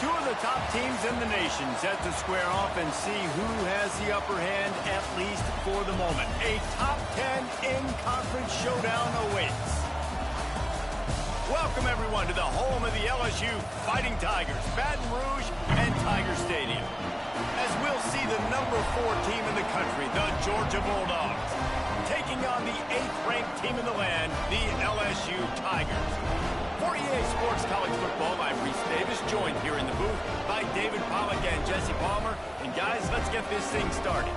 Two of the top teams in the nation set to square off and see who has the upper hand, at least for the moment. A top 10 in-conference showdown awaits. Welcome, everyone, to the home of the LSU Fighting Tigers, Baton Rouge and Tiger Stadium. As we'll see the number 4 team in the country, the Georgia Bulldogs, taking on the 8th-ranked team in the land, the LSU Tigers. For EA Sports College Football, I'm Reese Davis, joined here in the booth by David Pollack and Jesse Palmer. And guys, let's get this thing started.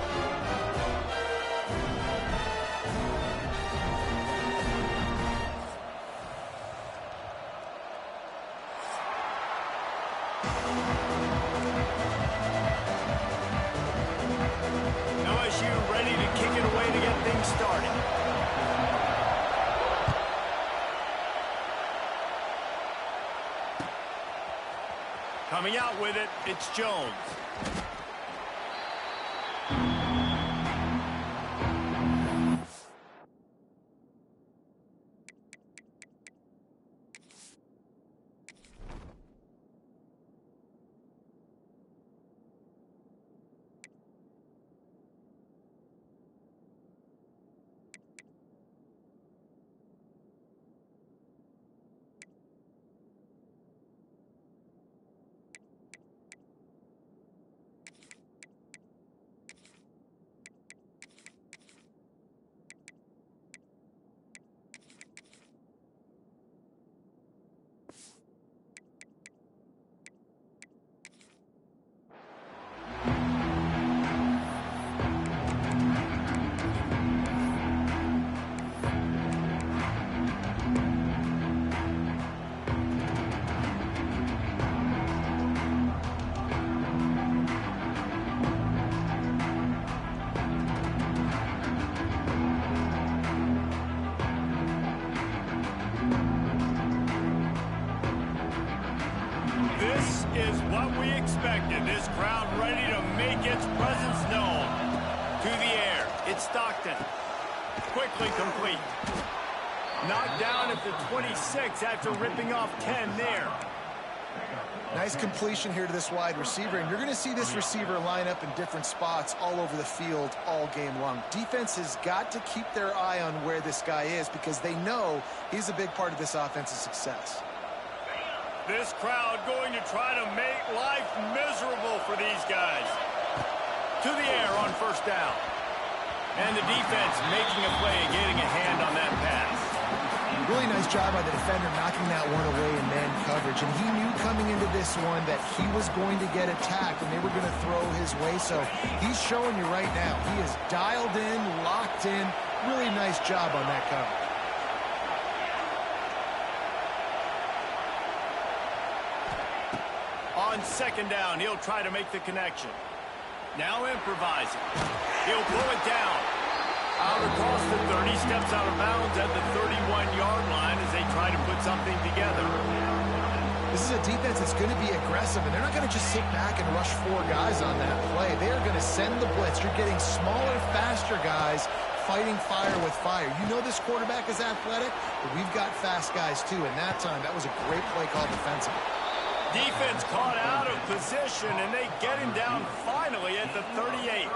LSU ready to kick it away to get things started. Coming out with it, it's Jones. This is what we expected. This crowd ready to make its presence known. To the air, it's Stockton. Quickly complete. Knocked down at the 26 after ripping off 10 there. Nice completion here to this wide receiver, and you're going to see this receiver line up in different spots all over the field all game long. Defense has got to keep their eye on where this guy is because they know he's a big part of this offense's success. This crowd going to try to make life miserable for these guys. To the air on first down. And the defense making a play and getting a hand on that pass. Really nice job by the defender knocking that one away in man coverage. And he knew coming into this one that he was going to get attacked and they were going to throw his way. So he's showing you right now. He is dialed in, locked in. Really nice job on that cover. On second down, he'll try to make the connection. Now improvising. He'll pull it down. Out across the 30, steps out of bounds at the 31-yard line as they try to put something together. This is a defense that's going to be aggressive, and they're not going to just sit back and rush 4 guys on that play. They are going to send the blitz. You're getting smaller, faster guys fighting fire with fire. You know this quarterback is athletic, but we've got fast guys too, and that time that was a great play call defensively. Defense caught out of position, and they get him down finally at the 38.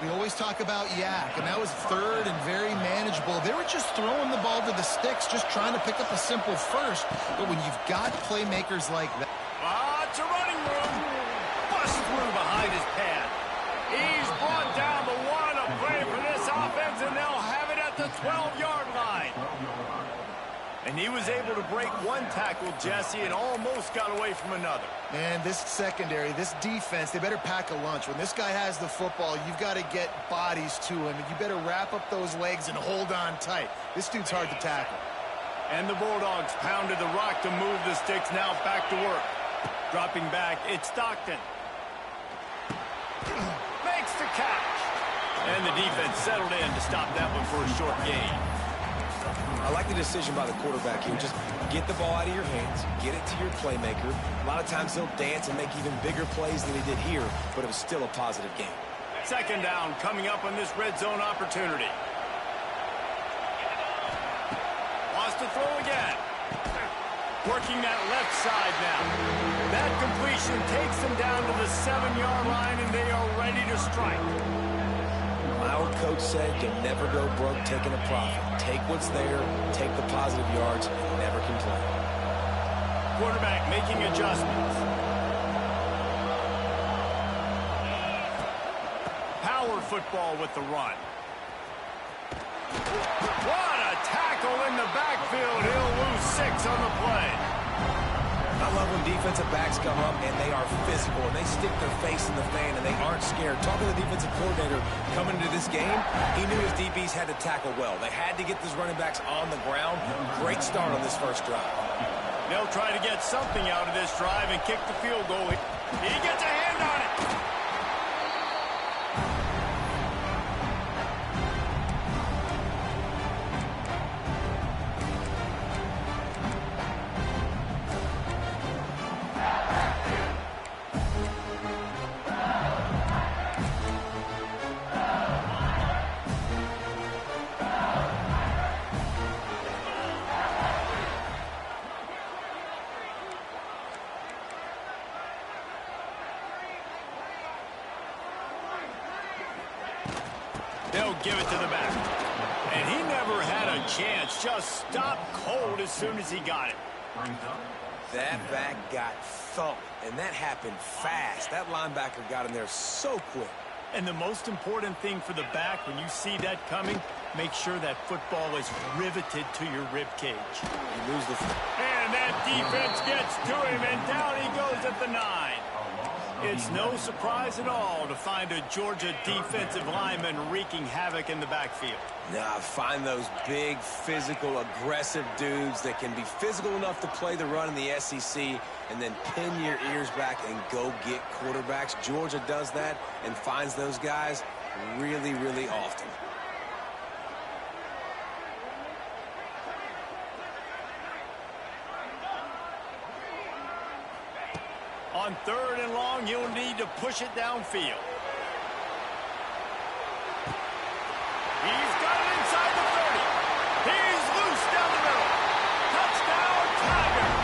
We always talk about Yak, and that was third and very manageable. They were just throwing the ball to the sticks, just trying to pick up a simple first. But when you've got playmakers like that... It's a running room. Bust through behind his pad. He's brought down the one to play for this offense, and they'll have it at the 12-yard line. And he was able to break one tackle, Jesse, and almost got away from another. Man, this secondary, this defense, they better pack a lunch. When this guy has the football, you've got to get bodies to him, and you better wrap up those legs and hold on tight. This dude's hard to tackle. And the Bulldogs pounded the rock to move the sticks, now back to work. Dropping back, it's Stockton. Makes the catch. And the defense settled in to stop that one for a short gain. I like the decision by the quarterback here. Just get the ball out of your hands, get it to your playmaker. A lot of times he'll dance and make even bigger plays than he did here, but it was still a positive game. Second down coming up on this red zone opportunity. Wants to throw again. Working that left side now. That completion takes them down to the 7-yard line, and they are ready to strike. My old coach said you'll never go broke taking a profit. Take what's there, take the positive yards, and never complain. Quarterback making adjustments. Power football with the run. What a tackle in the backfield. He'll lose 6 on the play. I love when defensive backs come up and they are physical and they stick their face in the fan and they aren't scared. Talking to the defensive coordinator coming into this game, he knew his DBs had to tackle well. They had to get these running backs on the ground. Great start on this first drive. They'll try to get something out of this drive and kick the field goal. He gets a hand on it. They'll give it to the back. And he never had a chance. Just stopped cold as soon as he got it. That back got thumped, and that happened fast. That linebacker got in there so quick. And the most important thing for the back, when you see that coming, make sure that football is riveted to your rib cage. You lose the... And that defense gets to him, and down he goes at the 9. It's no surprise at all to find a Georgia defensive lineman wreaking havoc in the backfield. Nah, find those big, physical, aggressive dudes that can be physical enough to play the run in the SEC and then pin your ears back and go get quarterbacks. Georgia does that and finds those guys really, really often. On 3rd and long, you'll need to push it downfield. He's got it inside the 30. He's loose down the middle. Touchdown, Tigers.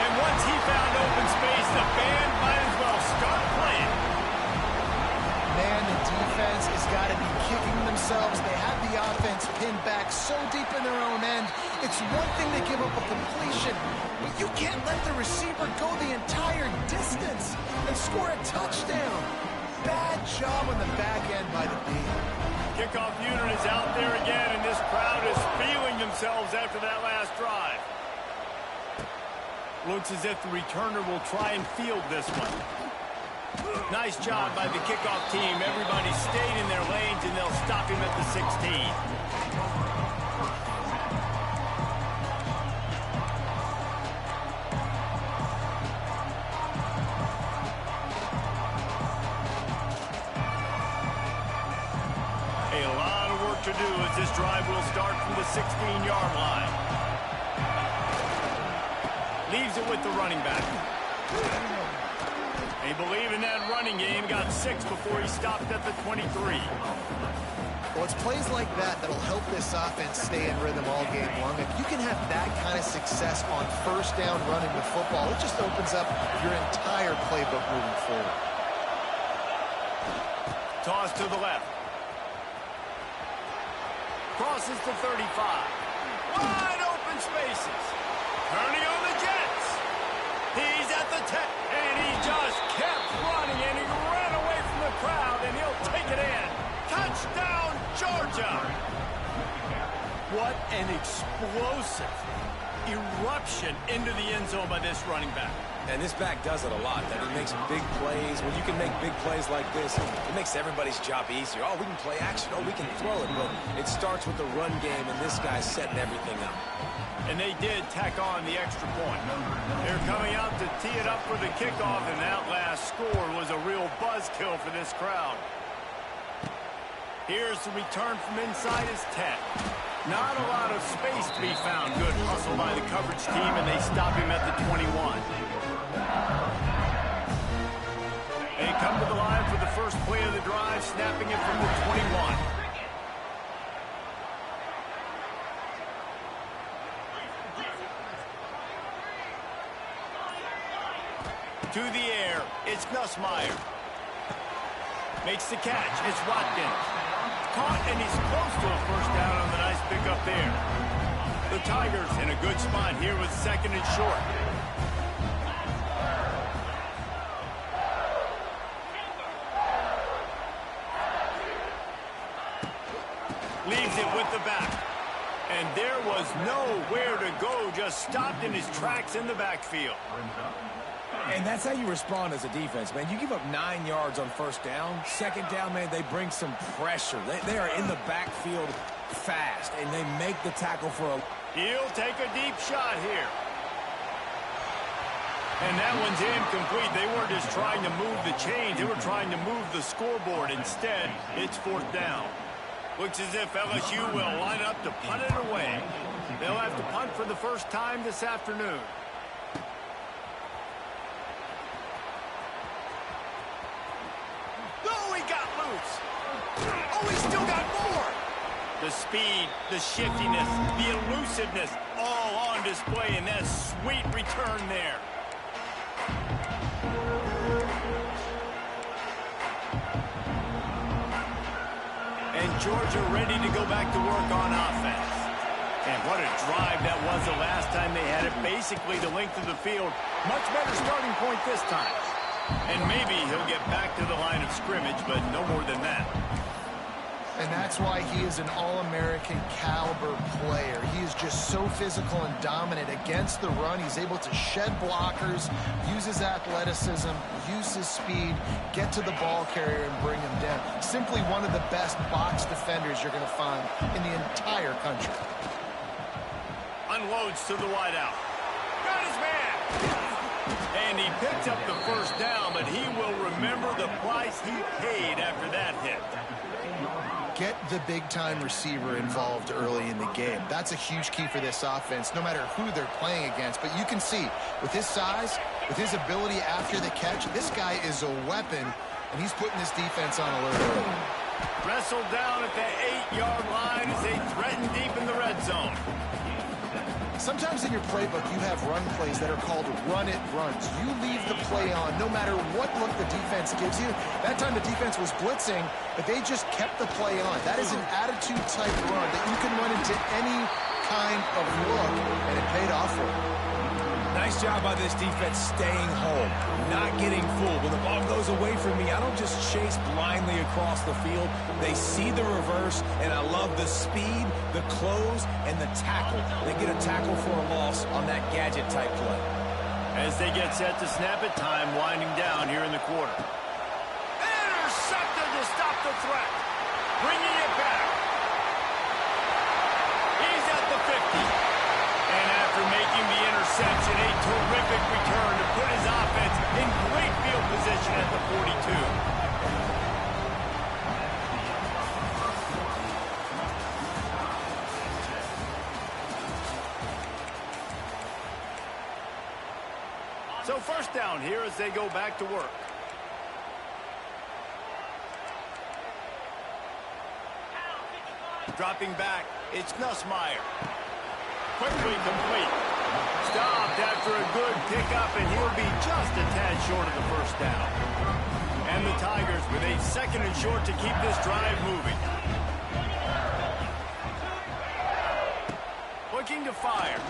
And once he found open space, the band might as well start playing. Man, the defense has got to be kicking themselves. They have the offense pinned back so deep in their own end. It's one thing to give up a completion, but you can't let the receiver go the entire distance and score a touchdown. Bad job on the back end by the D. Kickoff unit is out there again, and this crowd is feeling themselves after that last drive. Looks as if the returner will try and field this one. Nice job by the kickoff team. Everybody stayed in their lanes, and they'll stop him at the 16. To do as this drive will start from the 16-yard line. Leaves it with the running back. They believe in that running game. Got 6 before he stopped at the 23. Well, it's plays like that that'll help this offense stay in rhythm all game long. If you can have that kind of success on 1st down running the football, it just opens up your entire playbook moving forward. Toss to the left. Crosses to 35. Wide open spaces. Turning on the Jets. He's at the 10. And he just kept running, and he ran away from the crowd, and he'll take it in. Touchdown, Georgia. What an explosive eruption into the end zone by this running back. And this back does it a lot. That he makes big plays. When you can make big plays like this, it makes everybody's job easier. Oh, we can play action. Oh, we can throw it. But it starts with the run game, and this guy's setting everything up. And they did tack on the extra point. They're coming out to tee it up for the kickoff, and that last score was a real buzzkill for this crowd. Here's the return from inside his 10. Not a lot of space to be found. Good hustle by the coverage team, and they stop him at the 21. They come to the line for the first play of the drive, snapping it from the 21. through the air. It's Nussmeier. Makes the catch. It's Watkins. Caught, and he's close to a first down on the nice pickup there. The Tigers in a good spot here with second and short. Leaves it with the back. And there was nowhere to go, just stopped in his tracks in the backfield. And that's how you respond as a defense, man. You give up 9 yards on first down. Second down, man, they bring some pressure. They are in the backfield fast, and they make the tackle for a... He'll take a deep shot here. And that one's incomplete. They weren't just trying to move the chains. They were trying to move the scoreboard. Instead, it's fourth down. Looks as if LSU will line up to punt it away. They'll have to punt for the first time this afternoon. Oh, he got loose. Oh, he still got more. The speed, the shiftiness, the elusiveness, all on display in that sweet return there. And Georgia ready to go back to work on offense. And what a drive that was the last time they had it. Basically the length of the field. Much better starting point this time. And maybe he'll get back to the line of scrimmage, but no more than that. And that's why he is an All-American caliber player. He is just so physical and dominant against the run. He's able to shed blockers, use his athleticism, use his speed, get to the ball carrier and bring him down. Simply one of the best box defenders you're going to find in the entire country. Unloads to the wideout. Got his man. And he picks up the first down, but he will remember the price he paid after that hit. Get the big-time receiver involved early in the game. That's a huge key for this offense, no matter who they're playing against. But you can see, with his size, with his ability after the catch, this guy is a weapon, and he's putting this defense on alert. Wrestled down at the 8-yard line as they threaten deep in the red zone. Sometimes in your playbook, you have run plays that are called run-it runs. You leave the play on no matter what look the defense gives you. That time the defense was blitzing, but they just kept the play on. That is an attitude-type run that you can run into any kind of look, and it paid off for them. Nice job by this defense staying home, not getting fooled. When the ball goes away from me, I don't just chase blindly across the field. They see the reverse, and I love the speed, the close, and the tackle. They get a tackle for a loss on that gadget-type play. As they get set to snap it, time winding down here in the quarter. Intercepted to stop the threat. Bringing it back. He's at the 50. And after making the interception, a terrific return to put his offense in great field position at the 42. So first down here as they go back to work. Dropping back, it's Nussmeier. Quickly complete. Stopped after a good pickup, and he'll be just a tad short of the first down. And the Tigers with a second and short to keep this drive moving. Looking to fire.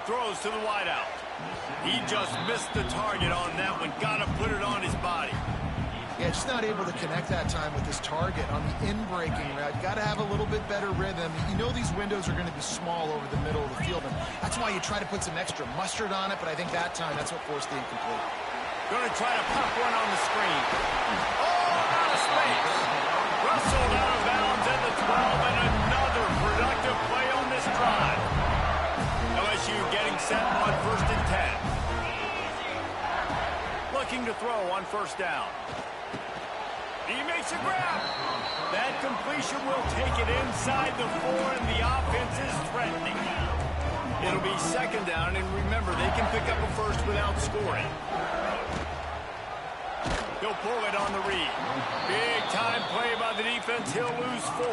Throws to the wideout. He just missed the target on that one. Got to put it on his body. Yeah, just not able to connect that time with his target on the in-breaking route. Got to have a little bit better rhythm. You know these windows are going to be small over the middle of the field, and that's why you try to put some extra mustard on it, but I think that time that's what forced the incomplete. Going to try to pop one on the screen. Oh, out of space. Rustled out of bounds at the 12, and another productive play on this drive. LSU getting set on first and 10. Looking to throw on first down. He makes a grab. That completion will take it inside the 4, and the offense is threatening. It'll be second down, and remember, they can pick up a first without scoring. He'll pull it on the read. Big time play by the defense. He'll lose 4.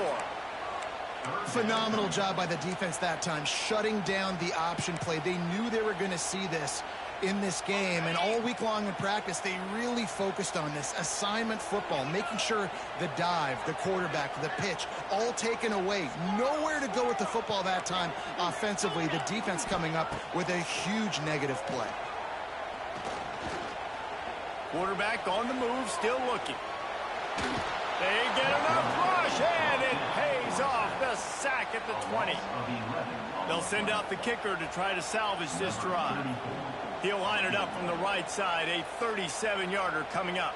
Phenomenal job by the defense that time, shutting down the option play. They knew they were going to see this in this game, and all week long in practice, they really focused on this assignment football, making sure the dive, the quarterback, the pitch, all taken away. Nowhere to go with the football that time offensively. The defense coming up with a huge negative play. Quarterback on the move, still looking. They get enough rush, and it pays off. The sack at the 20. They'll send out the kicker to try to salvage this drive. He'll line it up from the right side, a 37-yarder coming up.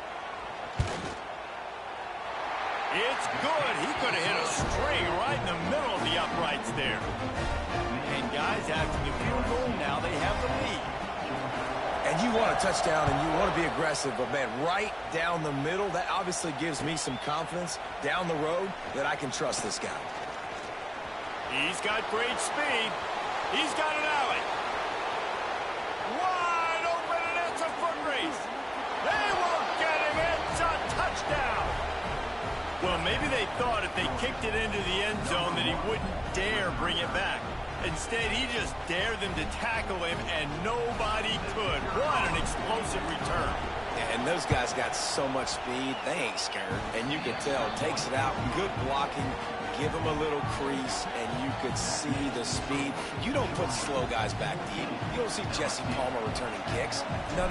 It's good. He could have hit a string right in the middle of the uprights there. And guys, after the field goal, now they have the lead. And you want a touchdown and you want to be aggressive, but man, right down the middle, that obviously gives me some confidence down the road that I can trust this guy. He's got great speed. He's got an alley. Wide open, and it's a foot race. They won't get him. It's a touchdown. Well, maybe they thought if they kicked it into the end zone that he wouldn't dare bring it back. Instead, he just dared them to tackle him, and nobody could. What an explosive return. And those guys got so much speed, they ain't scared. And you can tell, takes it out, good blocking, give him a little crease, and you could see the speed. You don't put slow guys back deep. You don't see Jesse Palmer returning kicks. No.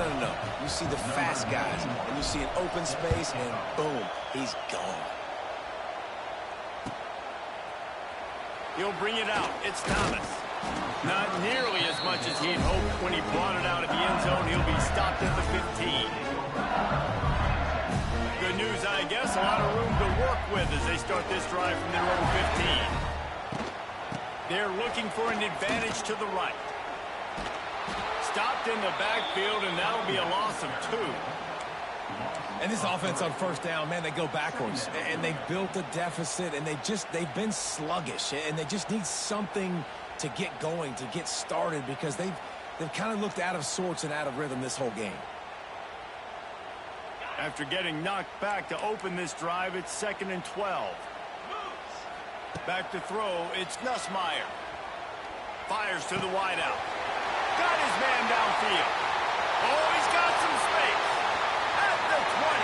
You see the fast guys, and you see an open space, and boom, he's gone. He'll bring it out. It's Thomas. Not nearly as much as he'd hoped when he brought it out of the end zone. He'll be stopped at the 15. Good news, I guess. A lot of room to work with as they start this drive from their own 15. They're looking for an advantage to the right. Stopped in the backfield, and that'll be a loss of 2. And this offense on first down, man, they go backwards. And they built a deficit, and they've been sluggish. And they just need something to get going, to get started, because they've kind of looked out of sorts and out of rhythm this whole game. After getting knocked back to open this drive, it's 2nd and 12. Back to throw, it's Nussmeier. Fires to the wideout. Got his man downfield. Oh, he's got some space. At the 20.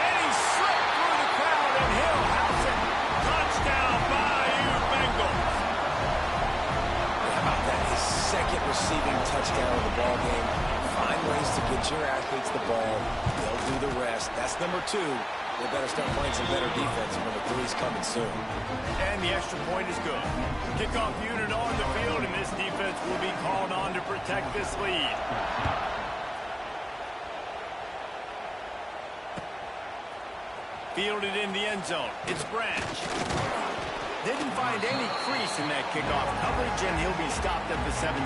And he slipped through the crowd, and he'll house it. Touchdown, Bayou Bengals. How about that? His second receiving touchdown of the ball game. Find ways to get your athletes the ball. They'll do the rest. That's number 2. They better start playing some better defense. Number 3 is coming soon. And the extra point is good. Kickoff unit on the field, and this defense will be called on to protect this lead. Fielded in the end zone. It's Branch. Didn't find any crease in that kickoff coverage, and he'll be stopped at the 17.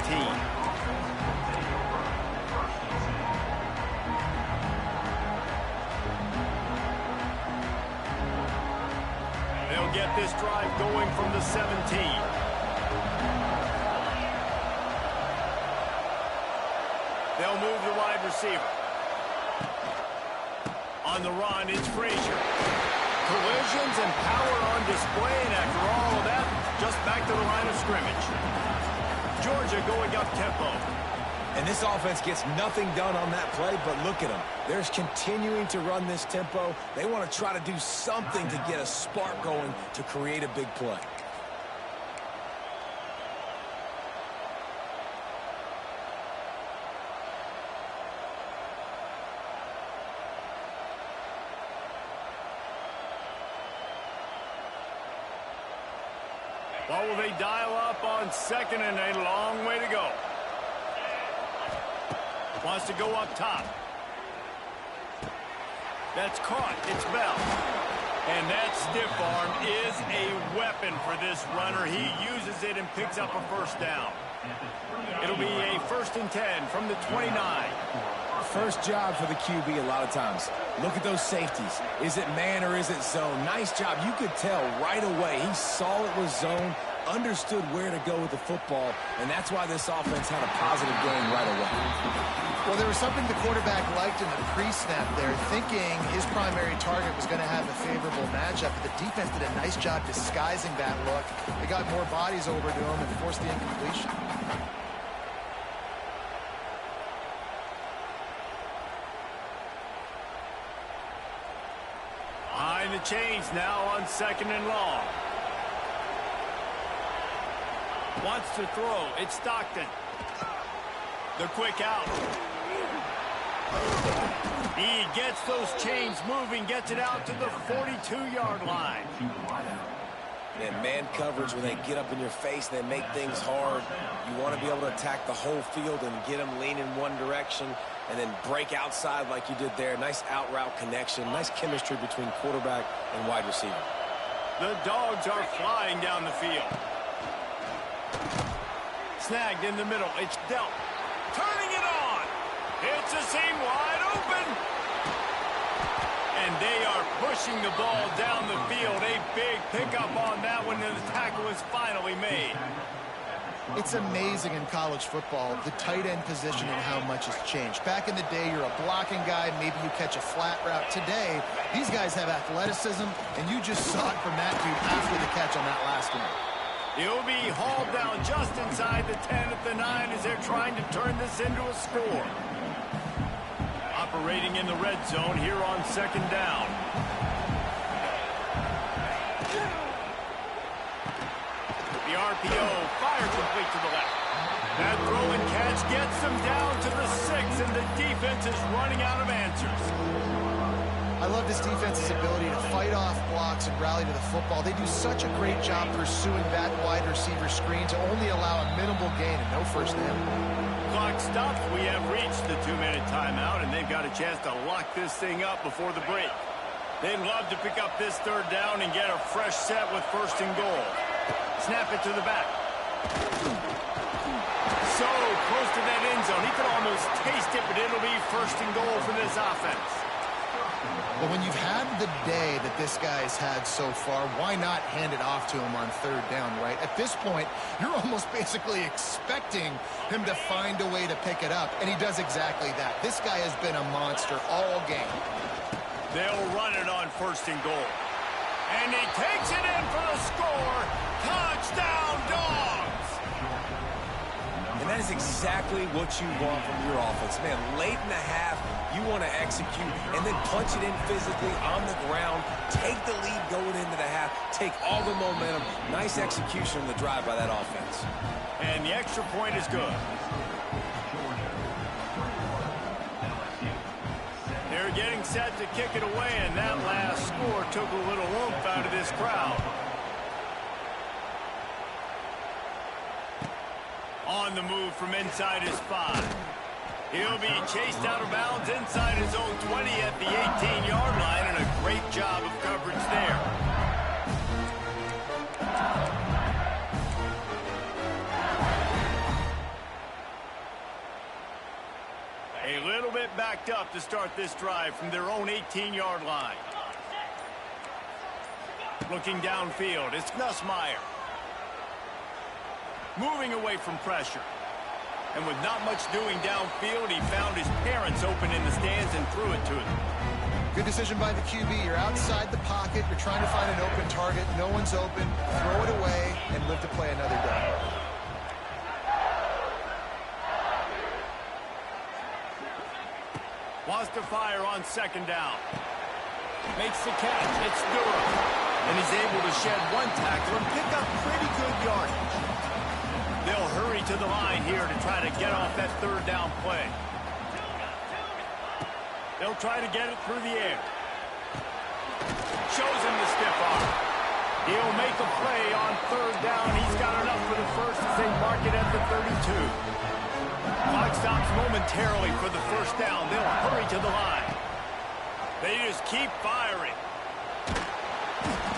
They'll get this drive going from the 17. They'll move the wide receiver. On the run, it's Frazier. Collisions and power on display, and after all of that, just back to the line of scrimmage. Georgia going up tempo. And this offense gets nothing done on that play, but look at them. They're continuing to run this tempo. They want to try to do something to get a spark going to create a big play. What will they dial up on 2nd, and a long way to go? Wants to go up top. That's caught. It's Bell. And that stiff arm is a weapon for this runner. He uses it and picks up a first down. It'll be a 1st and 10 from the 29. First job for the QB a lot of times. Look at those safeties. Is it man or is it zone? Nice job. You could tell right away. He saw it was zone, understood where to go with the football, and that's why this offense had a positive game right away. Well, there was something the quarterback liked in the pre-snap there, thinking his primary target was going to have a favorable matchup, but the defense did a nice job disguising that look. They got more bodies over to him and forced the incompletion. Behind the chains now on 2nd and long. Wants to throw. It's Stockton. The quick out. He gets those chains moving, gets it out to the 42-yard line. And man coverage, when they get up in your face, they make things hard. You want to be able to attack the whole field and get them lean in one direction and then break outside like you did there. Nice out route connection, nice chemistry between quarterback and wide receiver. The Dogs are flying down the field. Snagged in the middle. It's dealt. Turning it on. It's a seam wide open. And they are pushing the ball down the field. A big pickup on that one, and the tackle is finally made. It's amazing in college football, the tight end position and how much has changed. Back in the day, you're a blocking guy, maybe you catch a flat route. Today, these guys have athleticism, and you just saw it from that dude after the catch on that last one. He'll be hauled down just inside the 10 at the 9 as they're trying to turn this into a score. Operating in the red zone here on 2nd down. The RPO fire complete to the left. That throw and catch gets them down to the 6, and the defense is running out of answers. I love this defense's ability to fight off blocks and rally to the football. They do such a great job pursuing that wide receiver screen to only allow a minimal gain and no first down. Clock stops. We have reached the 2-minute timeout, and they've got a chance to lock this thing up before the break. They'd love to pick up this 3rd down and get a fresh set with 1st and goal. Snap it to the back. So close to that end zone. He could almost taste it, but it'll be 1st and goal for this offense. But when you've had the day that this guy's had so far, why not hand it off to him on 3rd down, right? At this point, you're almost basically expecting him to find a way to pick it up, and he does exactly that. This guy has been a monster all game. They'll run it on 1st and goal. And he takes it in for the score. Touchdown, Dogs! And that is exactly what you want from your offense. Man, late in the half, you want to execute and then punch it in physically on the ground, take the lead going into the half, take all the momentum. Nice execution on the drive by that offense. And the extra point is good. They're getting set to kick it away, and that last score took a little oomph out of this crowd. On the move from inside his 5. He'll be chased out of bounds inside his own 20 at the 18-yard line, and a great job of coverage there. A little bit backed up to start this drive from their own 18-yard line. Looking downfield, it's Nussmeier. Moving away from pressure. And with not much doing downfield, he found his parents open in the stands and threw it to them. Good decision by the QB. You're outside the pocket. You're trying to find an open target. No one's open. Throw it away and live to play another day. Wants to fire on 2nd down. Makes the catch. It's Durham. And he's able to shed one tackle and pick up pretty good yardage. They'll hurry to the line here to try to get off that 3rd down play. They'll try to get it through the air. Shows him the stiff arm. He'll make a play on 3rd down. He's got enough for the first as they mark it at the 32. Clock stops momentarily for the 1st down. They'll hurry to the line. They just keep firing.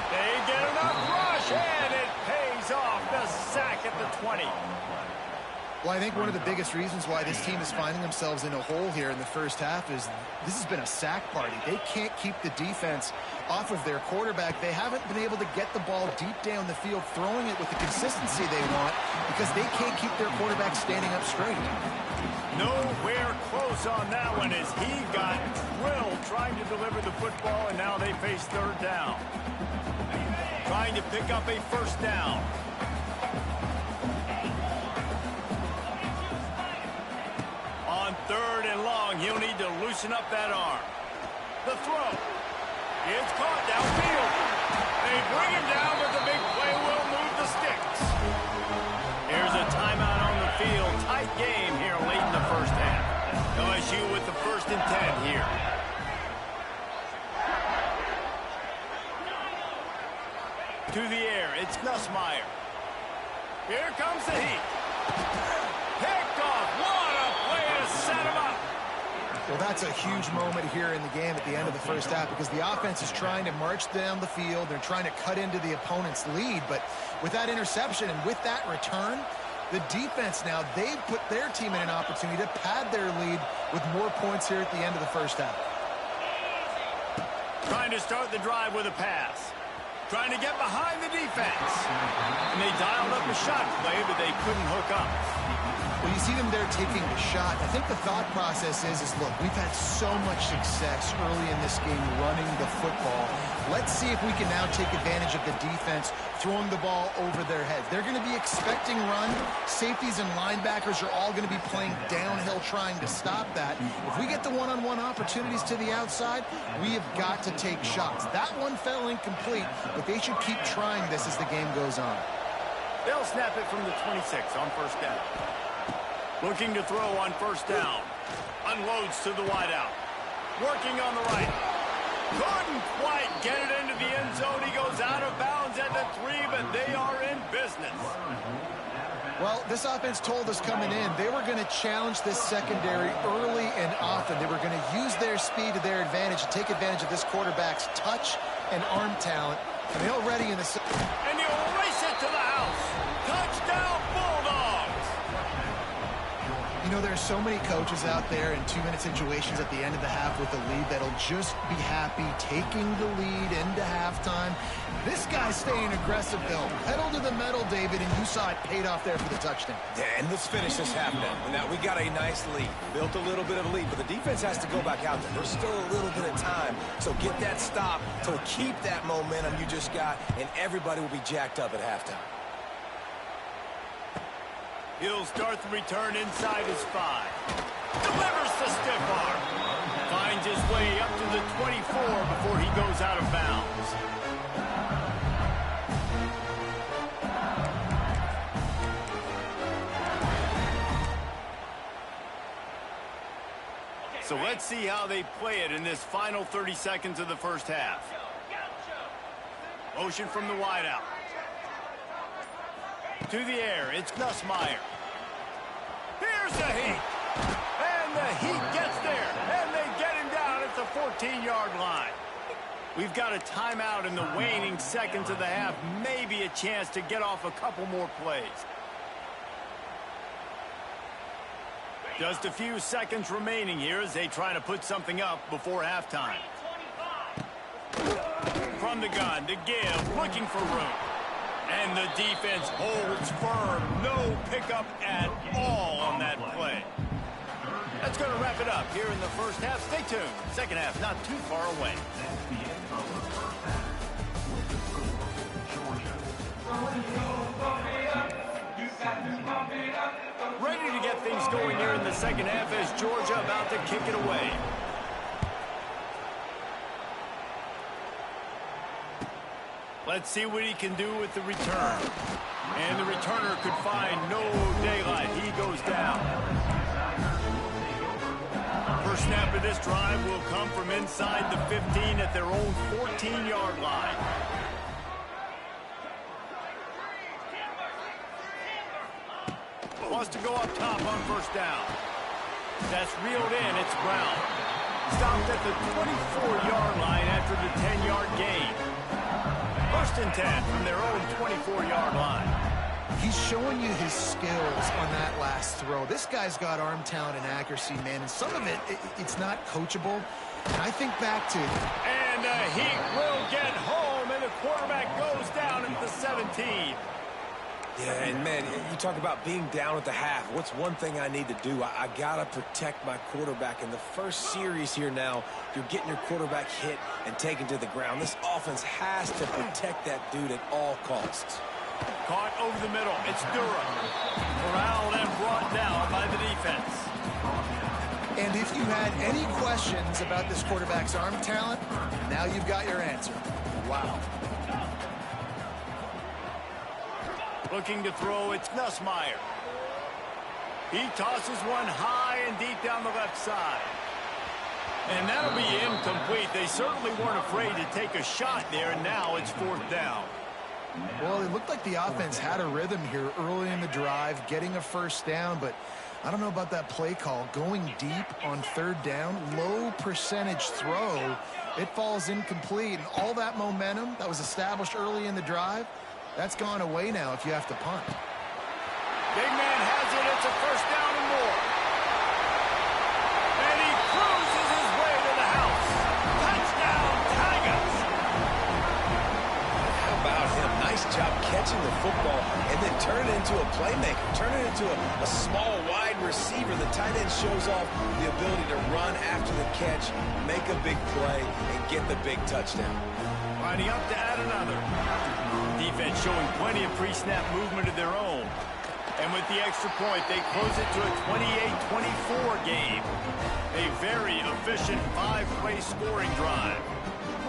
They get enough rush, and it pays off. The sack at the 20. Well, I think one of the biggest reasons why this team is finding themselves in a hole here in the first half is this has been a sack party. They can't keep the defense off of their quarterback. They haven't been able to get the ball deep down the field, throwing it with the consistency they want because they can't keep their quarterback standing up straight. Nowhere close on that one as he got drilled trying to deliver the football, and now they face third down. Trying to pick up a first down. On third and long, he'll need to loosen up that arm. The throw. It's caught downfield. They bring him down, but the big play will move the sticks. Here's a timeout on the field. Tight game here late in the first half. LSU with the 1st and 10 here. To the air, it's Nussmeier. Here comes the heat. Picked off. What a play to set him up. Well, that's a huge moment here in the game at the end of the first half because the offense is trying to march down the field. They're trying to cut into the opponent's lead, but with that interception and with that return, the defense now, they've put their team in an opportunity to pad their lead with more points here at the end of the first half. Trying to start the drive with a pass. Trying to get behind the defense. And they dialed up a shot play, but they couldn't hook up. Well, you see them there taking the shot. I think the thought process is look, we've had so much success early in this game running the football. Let's see if we can now take advantage of the defense throwing the ball over their heads. They're going to be expecting run. Safeties and linebackers are all going to be playing downhill trying to stop that. If we get the one-on-one opportunities to the outside, we have got to take shots. That one fell incomplete, but they should keep trying this as the game goes on. They'll snap it from the 26 on first down. Looking to throw on first down. Unloads to the wideout. Working on the right. Couldn't quite get it into the end zone. He goes out of bounds at the 3, but they are in business. Well, this offense told us coming in they were going to challenge this secondary early and often. They were going to use their speed to their advantage and take advantage of this quarterback's touch and arm talent. And they're already in the... And he'll race it to the house. Touchdown, Bulldogs! You know, there's so many coaches out there in 2-minute situations at the end of the half with the lead that'll just be happy taking the lead into halftime. This guy's staying aggressive, though. Pedal to the metal, David, and you saw it paid off there for the touchdown. Yeah, and let's finish this half now. Now, we got a nice lead. Built a little bit of a lead, but the defense has to go back out there. There's still a little bit of time. So get that stop to keep that momentum you just got, and everybody will be jacked up at halftime. He'll start the return inside his 5. Delivers the stiff arm. Finds his way up to the 24 before he goes out of bounds. So let's see how they play it in this final 30 seconds of the first half. Motion from the wideout. To the air, it's Nussmeier. Here's the heat. And the heat gets there. And they get him down at the 14-yard line. We've got a timeout in the waning seconds of the half. Maybe a chance to get off a couple more plays. Just a few seconds remaining here as they try to put something up before halftime. From the gun to give, looking for room. And the defense holds firm. No pickup at all on that play. That's going to wrap it up here in the first half. Stay tuned. Second half not too far away. Ready to get things going here in the second half as Georgia about to kick it away. Let's see what he can do with the return. And the returner could find no daylight. He goes down. First snap of this drive will come from inside the 15 at their own 14-yard line. Wants to go up top on first down. That's reeled in. It's Brown. Stopped at the 24-yard line after the 10-yard gain. First and 10 from their own 24-yard line. He's showing you his skills on that last throw. This guy's got arm talent and accuracy, man, and some of it's not coachable. And I think back to... And the Heat will get home, and the quarterback goes down at the 17. Yeah, and man, you talk about being down at the half. What's one thing I need to do? I got to protect my quarterback. In the first series here now, you're getting your quarterback hit and taken to the ground. This offense has to protect that dude at all costs. Caught over the middle. It's Durham. Corralled and brought down by the defense. And if you had any questions about this quarterback's arm talent, now you've got your answer. Wow. Looking to throw, it's Nussmeier. He tosses one high and deep down the left side. And that'll be incomplete. They certainly weren't afraid to take a shot there, and now it's 4th down. Well, it looked like the offense had a rhythm here early in the drive, getting a first down, but I don't know about that play call. Going deep on 3rd down, low percentage throw, it falls incomplete. And all that momentum that was established early in the drive, that's gone away now if you have to punt. Big man has it. It's a 1st down and more. And he cruises his way to the house. Touchdown, Tigers. How about him? Nice job catching the football and then turn it into a playmaker. Turn it into a small, wide receiver. The tight end shows off the ability to run after the catch, make a big play, and get the big touchdown. Lining up to add another. Defense showing plenty of pre-snap movement of their own. And with the extra point, they close it to a 28-24 game. A very efficient 5-play scoring drive.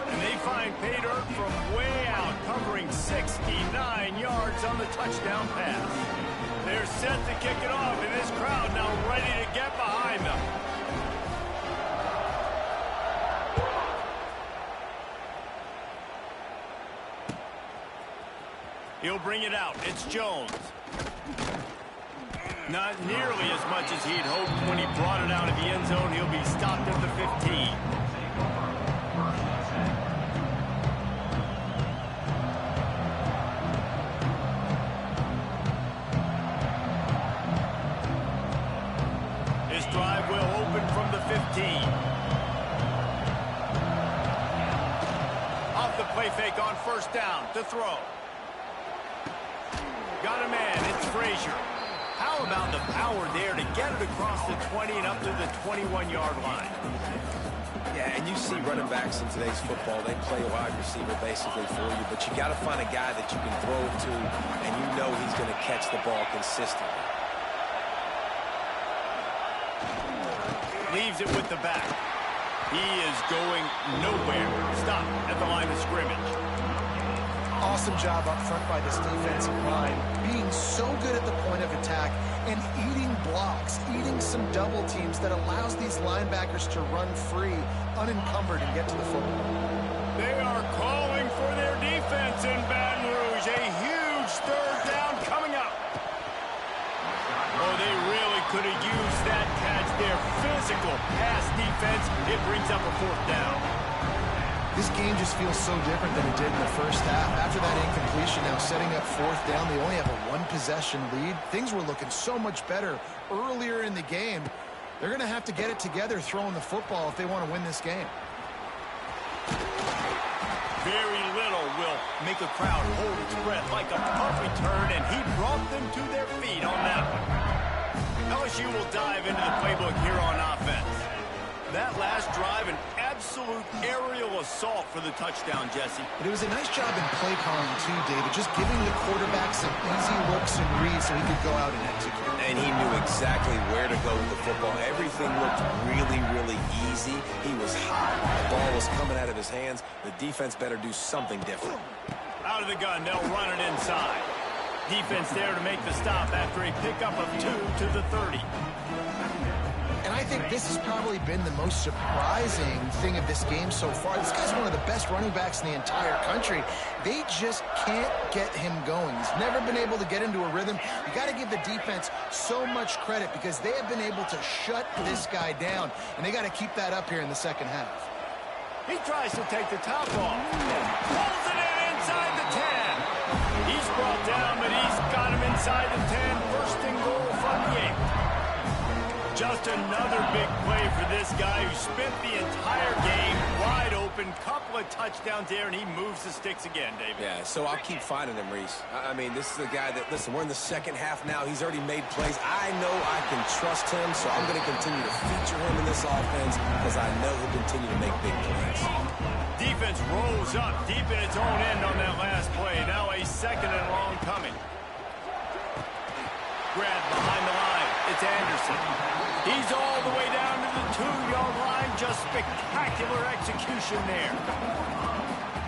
And they find pay dirt from way out, covering 69 yards on the touchdown pass. They're set to kick it off, and this crowd now ready to get behind them. He'll bring it out. It's Jones. Not nearly as much as he'd hoped when he brought it out of the end zone. He'll be stopped at the 15. His drive will open from the 15. Off the play fake on 1st down to throw. Got a man, it's Frazier. How about the power there to get it across the 20 and up to the 21-yard line? Yeah, and you see running backs in today's football, they play a wide receiver basically for you, but you got to find a guy that you can throw it to, and you know he's going to catch the ball consistently. Leaves it with the back. He is going nowhere. Stop at the line of scrimmage. Awesome job up front by this defensive line, being so good at the point of attack and eating blocks, eating some double teams that allows these linebackers to run free, unencumbered, and get to the football. They are calling for their defense in Baton Rouge. A huge 3rd down coming up. Oh, they really could have used that catch. Their physical pass defense, it brings up a 4th down. This game just feels so different than it did in the first half. After that incompletion, now setting up 4th down, they only have a 1-possession lead. Things were looking so much better earlier in the game. They're going to have to get it together throwing the football if they want to win this game. Very little will make a crowd hold its breath like a punt return, and he brought them to their feet on that one. LSU will dive into the playbook here on offense. That last drive, an absolute aerial assault for the touchdown, Jesse. But it was a nice job in play calling, too, David, just giving the quarterback some easy looks and reads so he could go out and execute. And he knew exactly where to go with the football. Everything looked really, really easy. He was hot. The ball was coming out of his hands. The defense better do something different. Out of the gun, they'll run it inside. Defense there to make the stop after a pickup of 2 to the 30. And I think this has probably been the most surprising thing of this game so far. This guy's one of the best running backs in the entire country. They just can't get him going. He's never been able to get into a rhythm. You got to give the defense so much credit because they have been able to shut this guy down, and they got to keep that up here in the second half. He tries to take the top off. Pulls it in inside the 10. He's brought down, but he's got him inside the 10. First and goal from the 8. Just another big play for this guy who spent the entire game wide open. Couple of touchdowns there, and he moves the sticks again, David. Yeah, so I'll keep finding him, Reese. I mean, this is a guy that, listen, we're in the second half now. He's already made plays. I know I can trust him, so I'm going to continue to feature him in this offense because I know he'll continue to make big plays. Defense rolls up deep in its own end on that last play. Now a second and long coming. Grab behind the line. It's Anderson. He's all the way down to the 2-yard line. Just spectacular execution there.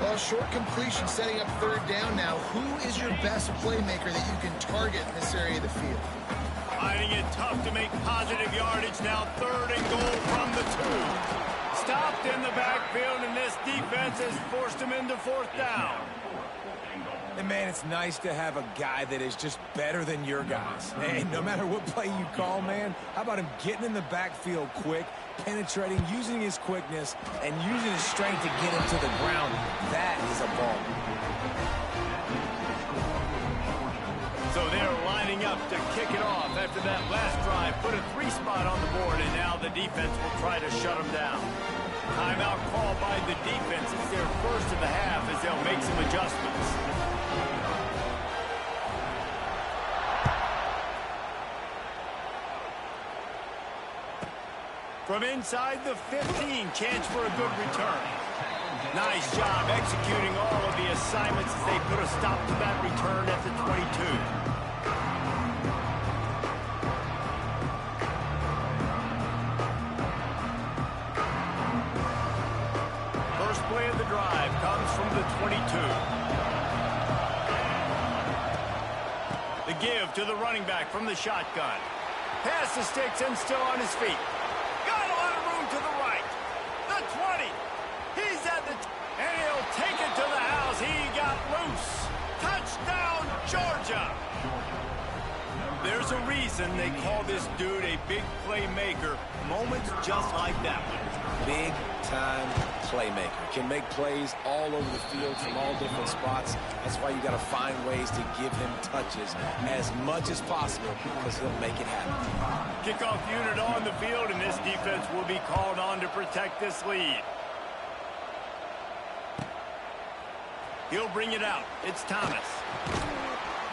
Well, short completion setting up third down now. Who is your best playmaker that you can target in this area of the field? Finding it tough to make positive yardage now. Third and goal from the 2. Stopped in the backfield, and this defense has forced him into fourth down. And, man, it's nice to have a guy that is just better than your guys. Hey, no matter what play you call, man, how about him getting in the backfield quick, penetrating, using his quickness, and using his strength to get him to the ground. That is a ball. So they're lining up to kick it off after that last drive. Put a 3-spot on the board, and now the defense will try to shut them down. Timeout called by the defense. It's their first of the half as they'll make some adjustments. From inside the 15, chance for a good return. Nice job executing all of the assignments as they put a stop to that return at the 22. First play of the drive comes from the 22. The give to the running back from the shotgun. Pass the sticks and still on his feet. To the right, the 20, he's at the, and he'll take it to the house. He got loose. Touchdown, Georgia. There's a reason they call this dude a big playmaker. Moments just like that one. Big-time playmaker. Can make plays all over the field from all different spots. That's why you got to find ways to give him touches as much as possible because he'll make it happen. Kickoff unit on the field, and this defense will be called on to protect this lead. He'll bring it out. It's Thomas.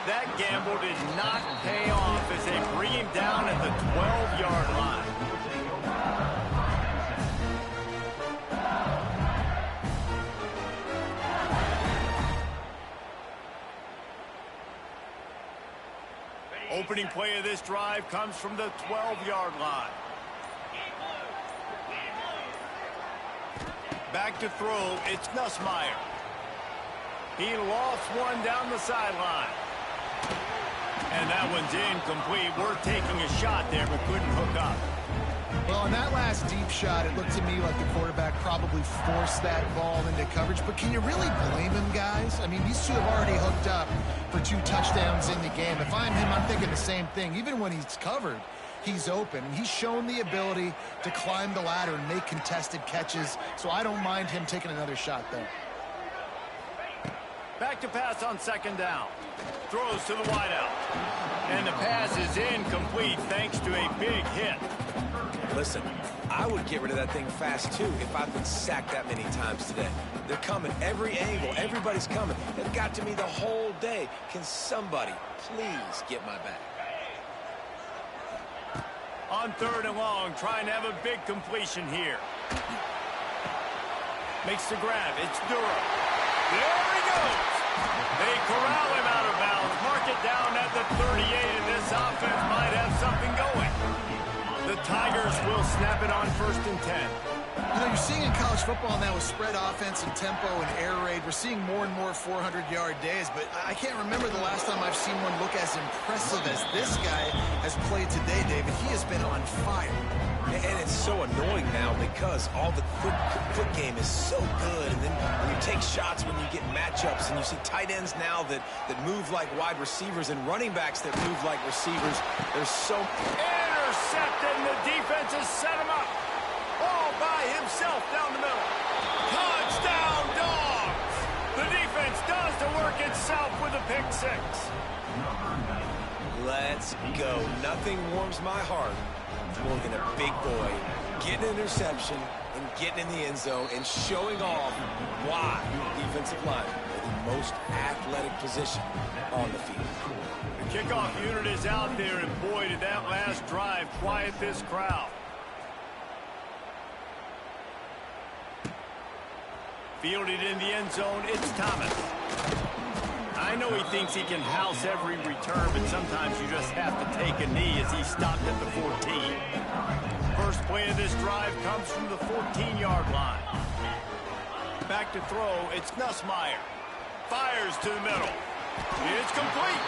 That gamble did not pay off as they bring him down at the 12-yard line. Opening play of this drive comes from the 12-yard line. Back to throw, it's Nussmeier. He lost one down the sideline. And that one's incomplete. We're taking a shot there, but couldn't hook up. Well, on that last deep shot, it looked to me like the quarterback probably forced that ball into coverage. But can you really blame him, guys? I mean, these two have already hooked up for 2 touchdowns in the game. If I'm him, I'm thinking the same thing. Even when he's covered, he's open. He's shown the ability to climb the ladder and make contested catches. So I don't mind him taking another shot there. Back to pass on second down. Throws to the wideout. And the pass is incomplete thanks to a big hit. Listen, I would get rid of that thing fast, too, if I've been sacked that many times today. They're coming every angle. Everybody's coming. They've got to me the whole day. Can somebody please get my back? On third and long, trying to have a big completion here. Makes the grab. It's Durham. There he goes. They corral him out of bounds. Mark it down at the 38, and this offense might have something going. The Tigers will snap it on first and 10. You know, you're seeing in college football now with spread offense and tempo and air raid, we're seeing more and more 400-yard days, but I can't remember the last time I've seen one look as impressive as this guy has played today, David. He has been on fire. And it's so annoying now because all the quick game is so good, and then when you take shots when you get matchups, and you see tight ends now that move like wide receivers and running backs that move like receivers, there's so... Intercepted, and the defense has set him up. All by himself down the middle. Touchdown, Dogs! The defense does the work itself with a pick 6. Let's go. Nothing warms my heart more than a big boy getting an interception and getting in the end zone and showing off why defensive linemen are the most athletic position on the field. The kickoff unit is out there, and boy, did that last drive quiet this crowd. Fielded in the end zone, it's Thomas. I know he thinks he can house every return, but sometimes you just have to take a knee as he stopped at the 14. First play of this drive comes from the 14-yard line. Back to throw, it's Nussmeier. Fires to the middle. It's complete.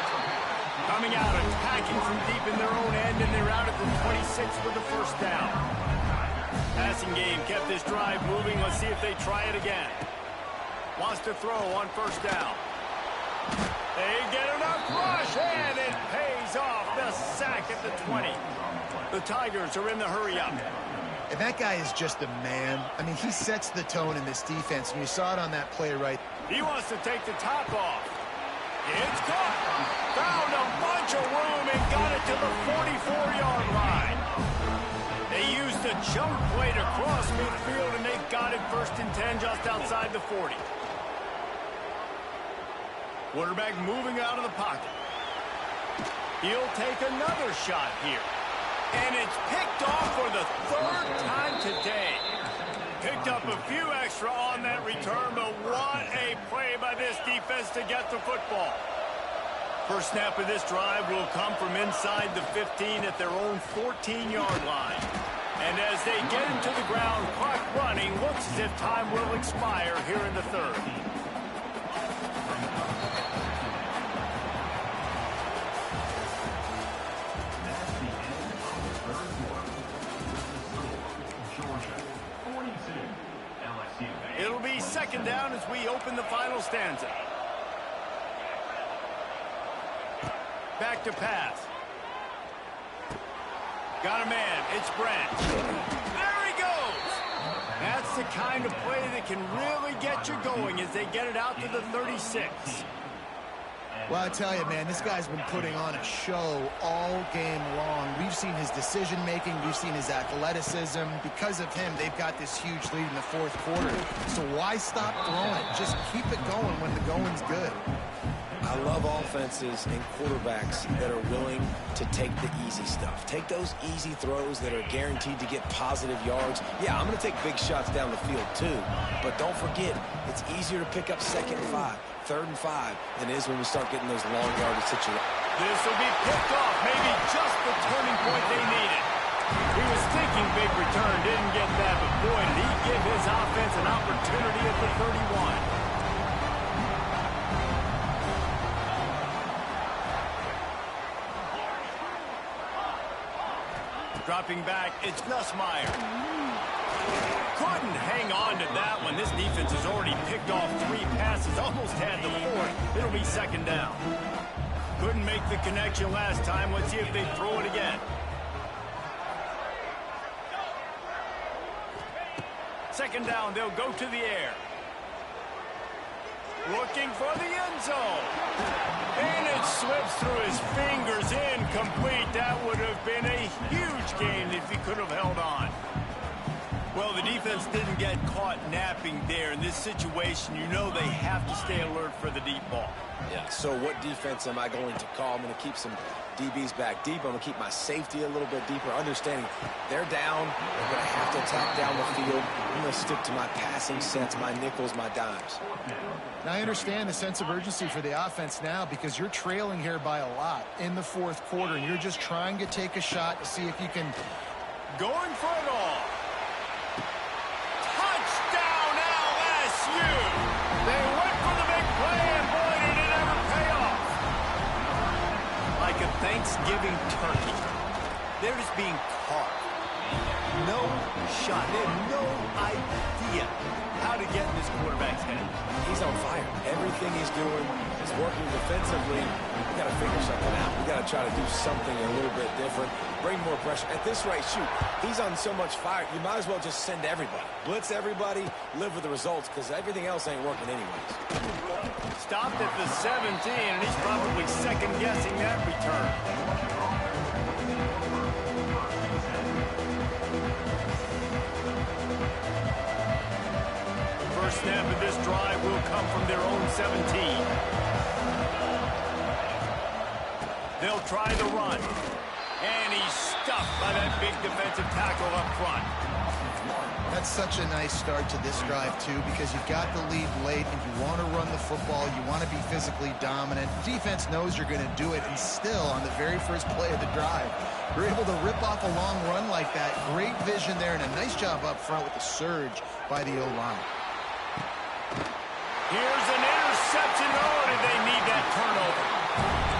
Coming out, attacking from deep in their own end, and they're out at the 26 for the first down. Passing game kept this drive moving. Let's see if they try it again. Wants to throw on first down. They get enough rush, and it pays off. The sack at the 20. The Tigers are in the hurry-up. And that guy is just a man. I mean, he sets the tone in this defense, and you saw it on that play right. He wants to take the top off. It's caught. Found a bunch of room and got it to the 44-yard line. They used a chunk play to cross midfield, and they've got it 1st and 10 just outside the 40. Quarterback moving out of the pocket. He'll take another shot here. And it's picked off for the 3rd time today. Picked up a few extra on that return, but what a play by this defense to get the football. First snap of this drive will come from inside the 15 at their own 14-yard line. And as they get into the ground, clock running, looks as if time will expire here in the 3rd. It'll be 2nd down as we open the final stanza. Back to pass. Got a man. It's Brent. There he goes. That's the kind of play that can really get you going as they get it out to the 36. Well, I tell you, man, this guy's been putting on a show all game long. We've seen his decision-making. We've seen his athleticism. Because of him, they've got this huge lead in the 4th quarter. So why stop throwing? Just keep it going when the going's good. I love offenses and quarterbacks that are willing to take the easy stuff. Take those easy throws that are guaranteed to get positive yards. Yeah, I'm going to take big shots down the field too. But don't forget, it's easier to pick up 2nd and 5, 3rd and 5 than it is when we start getting those long yardage situations. This will be picked off. Maybe just the turning point they needed. He was thinking big return, didn't get that, but boy, did he give his offense an opportunity at the 31. Dropping back, it's Nussmeier. Couldn't hang on to that one. This defense has already picked off 3 passes, almost had the 4th. It'll be 2nd down. Couldn't make the connection last time. Let's see if they throw it again. 2nd down, they'll go to the air. Looking for the end zone. And it slips through his fingers, incomplete. That would have been a huge gain if he could have held on. Well, the defense didn't get caught napping there. In this situation, you know they have to stay alert for the deep ball. Yeah, so what defense am I going to call? I'm going to keep some DBs back deep. I'm going to keep my safety a little bit deeper, understanding they're down. They're going to have to attack down the field. I'm going to stick to my passing sets, my nickels, my dimes. Now, I understand the sense of urgency for the offense now because you're trailing here by a lot in the 4th quarter, and you're just trying to take a shot to see if you can. Going for it all. Touchdown, LSU! They went for the big play, and boy, did it ever pay off. Like a Thanksgiving turkey, they're just being carved. No shot. They have no idea how to get in this quarterback's head. He's on fire. Everything he's doing is working defensively. We got to figure something out. We got to try to do something a little bit different. Bring more pressure. At this rate, shoot, he's on so much fire, you might as well just send everybody. Blitz everybody, live with the results, because everything else ain't working anyways. Stopped at the 17, and he's probably second-guessing that return. snap of this drive will come from their own 17. They'll try the run. And he's stuffed by that big defensive tackle up front. That's such a nice start to this drive, too, because you've got the lead late and you want to run the football. You want to be physically dominant. Defense knows you're going to do it, and still, on the very first play of the drive, you're able to rip off a long run like that. Great vision there, and a nice job up front with the surge by the O-line. Here's an interception. Oh, did they need that turnover?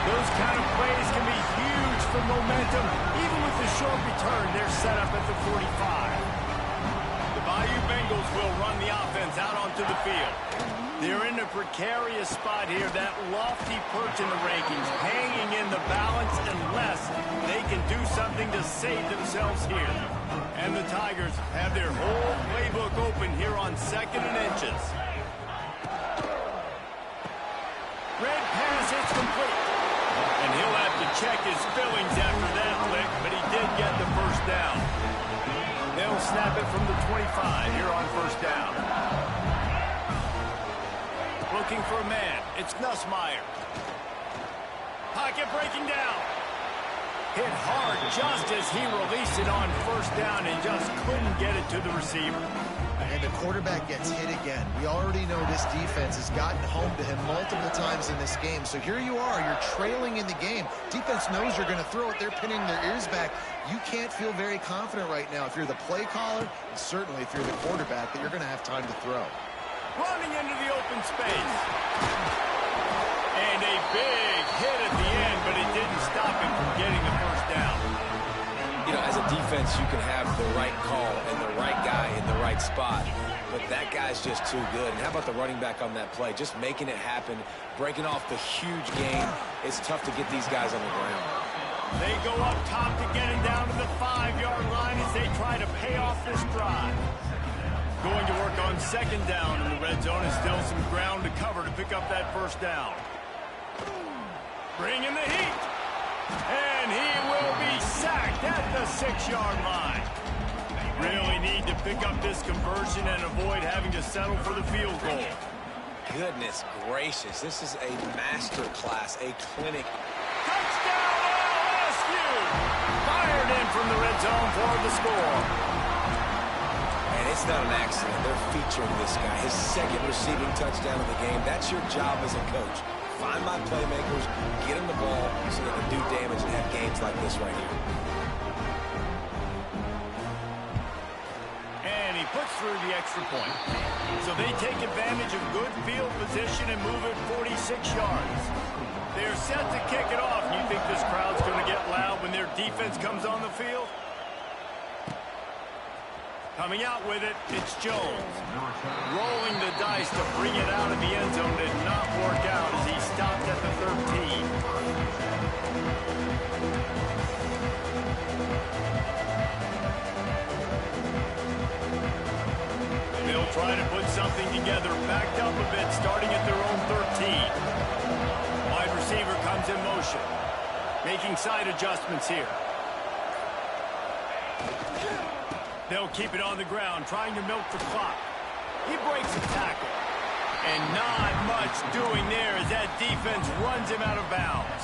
Those kind of plays can be huge for momentum. Even with the short return, they're set up at the 45. The Bayou Bengals will run the offense out onto the field. They're in a precarious spot here, that lofty perch in the rankings, hanging in the balance unless they can do something to save themselves here. And the Tigers have their whole playbook open here on 2nd and inches. Red pass is complete. And he'll have to check his fillings after that lick, but he did get the first down. They'll snap it from the 25 here on first down. Looking for a man. It's Nussmeier. Pocket breaking down. Hit hard just as he released it on first down and just couldn't get it to the receiver. And the quarterback gets hit again. We already know this defense has gotten home to him multiple times in this game. So here you are, you're trailing in the game. Defense knows you're going to throw it. They're pinning their ears back. You can't feel very confident right now if you're the play caller, and certainly if you're the quarterback, that you're going to have time to throw. Running into the open space. And a big hit at the end, but it didn't stop him from getting the first down. You know, as a defense, you can have the right call and the right guy in the right spot, but that guy's just too good. And how about the running back on that play? Just making it happen, breaking off the huge gain. It's tough to get these guys on the ground. They go up top to get it down to the 5-yard line as they try to pay off this drive. Going to work on 2nd down in the red zone, and still some ground to cover to pick up that first down. Bringing the heat. And he will be sacked at the 6-yard line. Really need to pick up this conversion and avoid having to settle for the field goal. Goodness gracious, this is a master class, a clinic. Touchdown LSU! Fired in from the red zone for the score. And it's not an accident. They're featuring this guy. His 2nd receiving touchdown of the game. That's your job as a coach. Find my playmakers, get them the ball so they can do damage and have games like this right here. And he puts through the extra point. So they take advantage of good field position and move it 46 yards. They're set to kick it off. And you think this crowd's going to get loud when their defense comes on the field? Coming out with it, it's Jones. Rolling the dice to bring it out of the end zone did not work out as he stopped at the 13. They'll try to put something together, backed up a bit, starting at their own 13. Wide receiver comes in motion, making side adjustments here. They'll keep it on the ground, trying to milk the clock. He breaks a tackle. And not much doing there as that defense runs him out of bounds.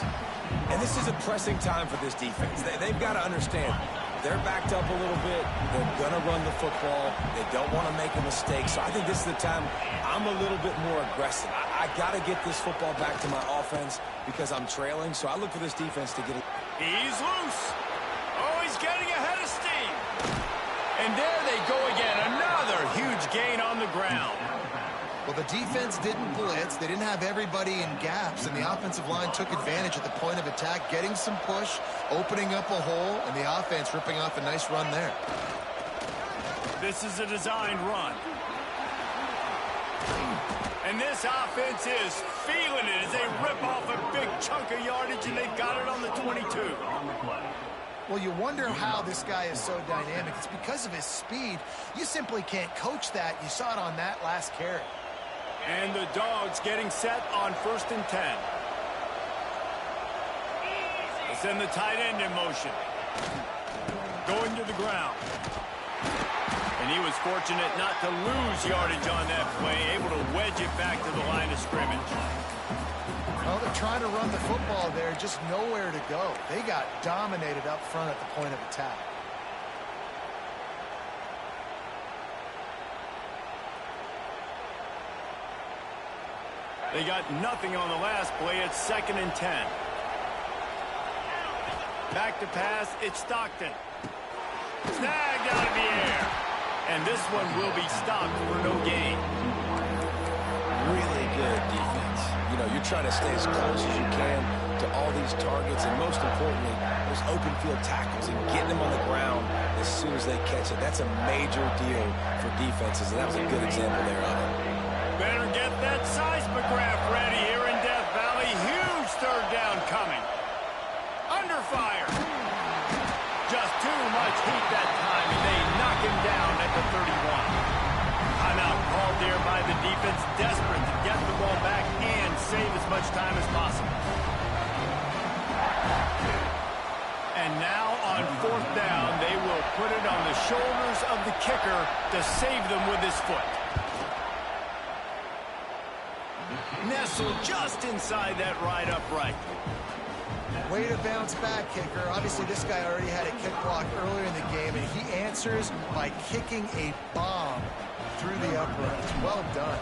And this is a pressing time for this defense. They've got to understand, they're backed up a little bit. They're going to run the football. They don't want to make a mistake. So I think this is the time I'm a little bit more aggressive. I got to get this football back to my offense because I'm trailing. So I look for this defense to get it. He's loose. Oh, he's getting ahead of steam. And there they go again. Another huge gain on the ground. Well, the defense didn't blitz. They didn't have everybody in gaps, and the offensive line took advantage at the point of attack, getting some push, opening up a hole, and the offense ripping off a nice run there. This is a designed run. And this offense is feeling it as they rip off a big chunk of yardage, and they've got it on the 22. Well, you wonder how this guy is so dynamic. It's because of his speed. You simply can't coach that. You saw it on that last carry. And the Dogs getting set on 1st and 10. They send the tight end in motion. Going to the ground. And he was fortunate not to lose yardage on that play, able to wedge it back to the line of scrimmage. Well, they're trying to run the football there, just nowhere to go. They got dominated up front at the point of attack. They got nothing on the last play. It's 2nd and 10. Back to pass. It's Stockton. Snagged out of the air. And this one will be stopped for no gain. Really good defense. You know, you're trying to stay as close as you can to all these targets, and most importantly, those open field tackles and getting them on the ground as soon as they catch it. That's a major deal for defenses, and that was a good example there of it. Better get that seismograph ready here in Death Valley. Huge 3rd down coming. Under fire. Just too much heat that time, and they knock him down at the 31. Timeout called there by the defense, desperate to get the ball back and save as much time as possible. And now on 4th down, they will put it on the shoulders of the kicker to save them with his foot. Nestled just inside that right upright. Way to bounce back, kicker. Obviously, this guy already had a kick block earlier in the game, and he answers by kicking a bomb through the uprights. Well done.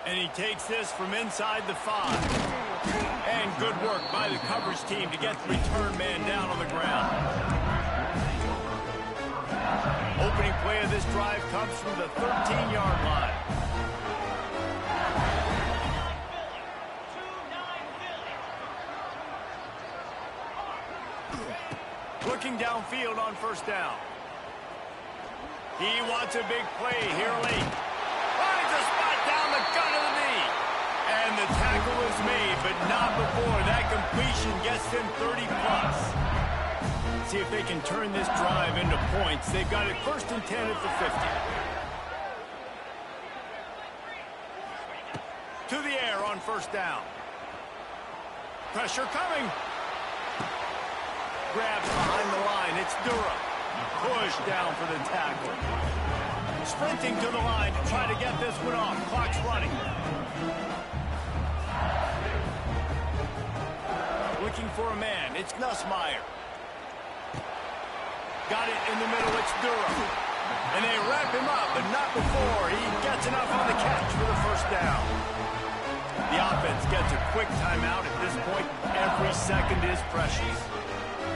And he takes this from inside the 5. And good work by the coverage team to get the return man down on the ground. Opening play of this drive comes from the 13-yard line. Looking downfield on 1st down. He wants a big play here late. Finds a spot down the gut of the knee. And the tackle is made, but not before that completion gets them 30-plus. See if they can turn this drive into points. They've got it 1st and 10 at the 50. To the air on 1st down. Pressure coming. Grabs behind the line. It's Durham. Push down for the tackle. Sprinting to the line to try to get this one off. Clock's running. Looking for a man. It's Nussmeier. Got it in the middle. It's Durham. And they wrap him up, but not before he gets enough on the catch for the 1st down. The offense gets a quick timeout at this point. Every second is precious.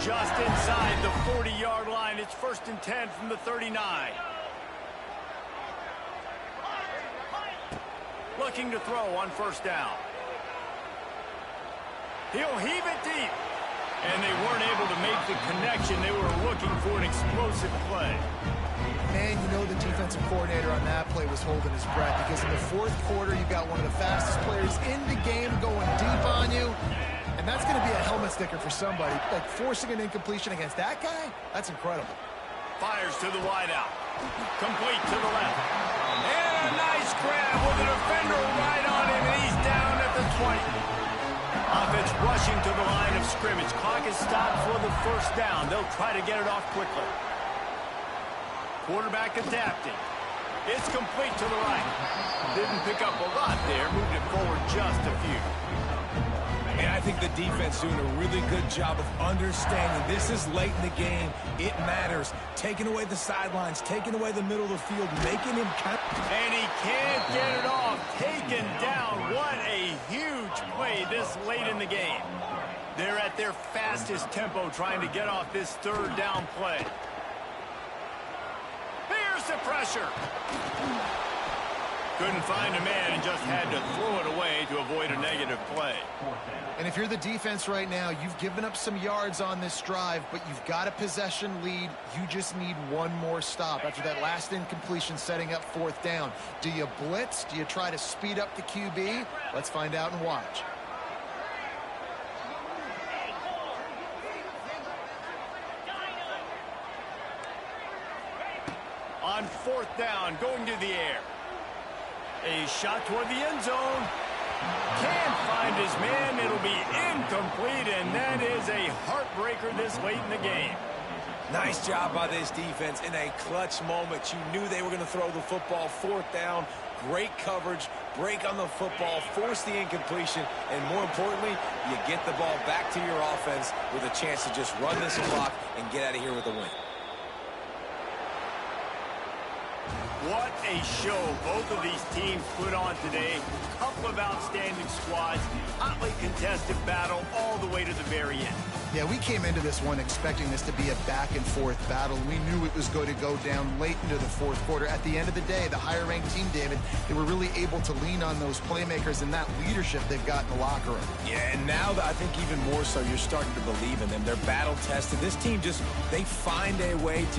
Just inside the 40-yard line. It's 1st and 10 from the 39. Looking to throw on 1st down. He'll heave it deep. And they weren't able to make the connection. They were looking for an explosive play. Man, you know the defensive coordinator on that play was holding his breath, because in the 4th quarter, you got one of the fastest players in the game going deep on you. And that's going to be a helmet sticker for somebody. Like, forcing an incompletion against that guy, that's incredible. Fires to the wideout. Complete to the left. And a nice grab with a defender right on him, and he's down at the 20. Offense rushing to the line of scrimmage. Clock is stopped for the 1st down. They'll try to get it off quickly. Quarterback adapting. It's complete to the right. Didn't pick up a lot there. Moved it forward just a few. And I think the defense doing a really good job of understanding this is late in the game. It matters. Taking away the sidelines, taking away the middle of the field, making him count. And he can't get it off. Taken down. What a huge play this late in the game. They're at their fastest tempo trying to get off this 3rd down play. Here's the pressure. Couldn't find a man and just had to throw it away to avoid a negative play. And if you're the defense right now, you've given up some yards on this drive, but you've got a possession lead. You just need one more stop after that last incompletion setting up 4th down. Do you blitz? Do you try to speed up the QB? Let's find out and watch. On 4th down, going to the air. A shot toward the end zone. Can't find his man. It'll be incomplete, and that is a heartbreaker this late in the game. Nice job by this defense in a clutch moment. You knew they were going to throw the football. Fourth down, great coverage, break on the football, force the incompletion, and more importantly, you get the ball back to your offense with a chance to just run this clock and get out of here with a win. What a show both of these teams put on today. Couple of outstanding squads, hotly contested battle all the way to the very end. Yeah, we came into this one expecting this to be a back-and-forth battle. We knew it was going to go down late into the fourth quarter. At the end of the day, the higher-ranked team, David, they were really able to lean on those playmakers and that leadership they've got in the locker room. Yeah, and now I think even more so, you're starting to believe in them. They're battle-tested. This team just, they find a way to